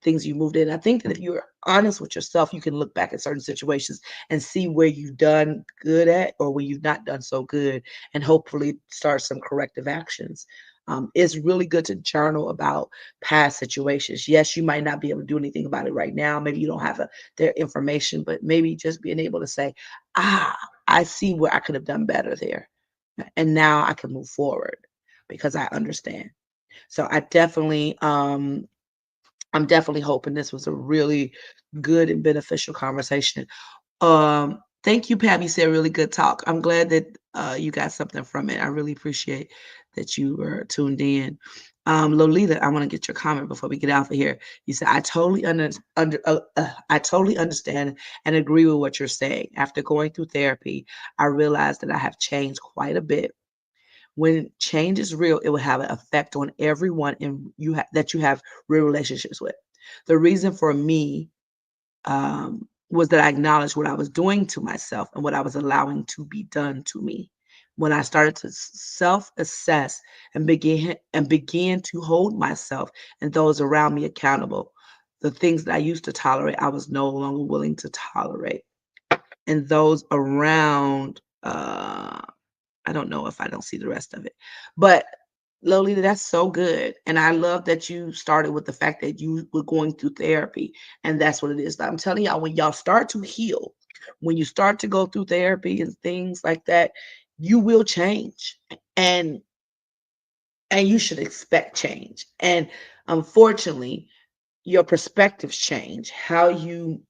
S1: things you moved in. I think that if you're honest with yourself, you can look back at certain situations and see where you've done good at or where you've not done so good, and hopefully start some corrective actions. It's really good to journal about past situations. Yes, you might not be able to do anything about it right now. Maybe you don't have their information, but maybe just being able to say, ah, I see where I could have done better there, and now I can move forward because I understand. So I'm definitely hoping this was a really good and beneficial conversation. Thank you, Pam. You said really good talk. I'm glad that you got something from it. I really appreciate that you were tuned in. Lolita, I want to get your comment before we get out of here. You said I totally understand and agree with what you're saying. After going through therapy, I realized that I have changed quite a bit. When change is real, it will have an effect on everyone that you have real relationships with. The reason for me was that I acknowledged what I was doing to myself and what I was allowing to be done to me. When I started to self-assess and began to hold myself and those around me accountable, the things that I used to tolerate, I was no longer willing to tolerate. And those around, I don't know if I don't see the rest of it. But Lolita, that's so good. And I love that you started with the fact that you were going through therapy. And that's what it is. I'm telling y'all, when y'all start to heal, when you start to go through therapy and things like that, you will change. And and you should expect change. And unfortunately, your perspectives change. How you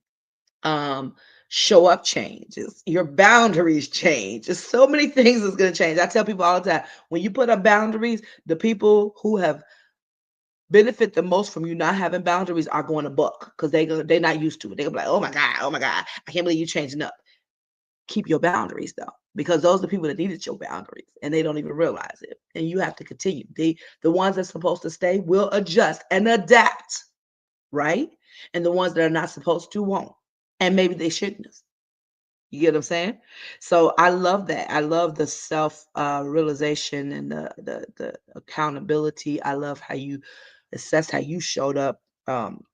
S1: um show up changes, your boundaries change. There's so many things that's going to change. I tell people all the time, when you put up boundaries, the people who have benefit the most from you not having boundaries are going to buck because they're not used to it. They're gonna be like, oh my god, I can't believe you changing up. Keep your boundaries though, because those are the people that needed your boundaries and they don't even realize it. And you have to continue. The ones that's supposed to stay will adjust and adapt, right? And the ones that are not supposed to won't. And maybe they shouldn't have. You get what I'm saying? So I love that. I love the self realization and the accountability. I love how you assess how you showed up.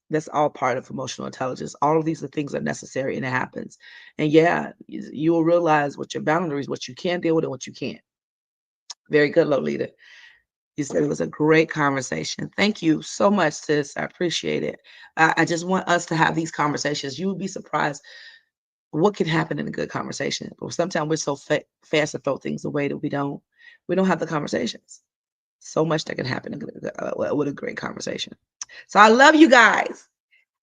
S1: That's all part of emotional intelligence. All of these are things that are necessary and it happens. And yeah, you will realize what your boundaries, what you can deal with and what you can't. Very good, Lolita. You said it was a great conversation. Thank you so much, sis. I appreciate it. I just want us to have these conversations. You would be surprised what can happen in a good conversation. But sometimes we're so fast to throw things away that we don't have the conversations. So much that can happen with a great conversation. So I love you guys.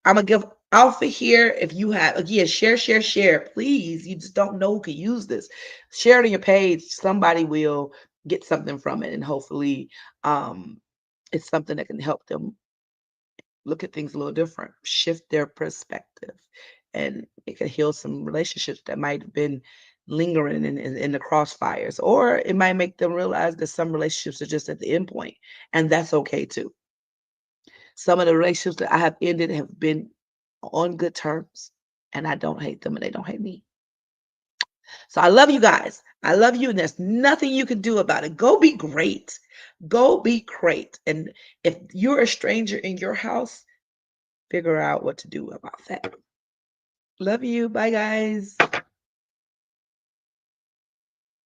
S1: I'm gonna give Alpha here. If you have again, share. Please, you just don't know who can use this. Share it on your page. Somebody will get something from it, and hopefully, um, it's something that can help them look at things a little different, shift their perspective, and it can heal some relationships that might have been lingering in the crossfires, or it might make them realize that some relationships are just at the end point, and that's okay too. Some of the relationships that I have ended have been on good terms, and I don't hate them, and they don't hate me. So I love you guys. I love you, and there's nothing you can do about it. Go be great. Go be great. And if you're a stranger in your house, figure out what to do about that. Love you. Bye, guys.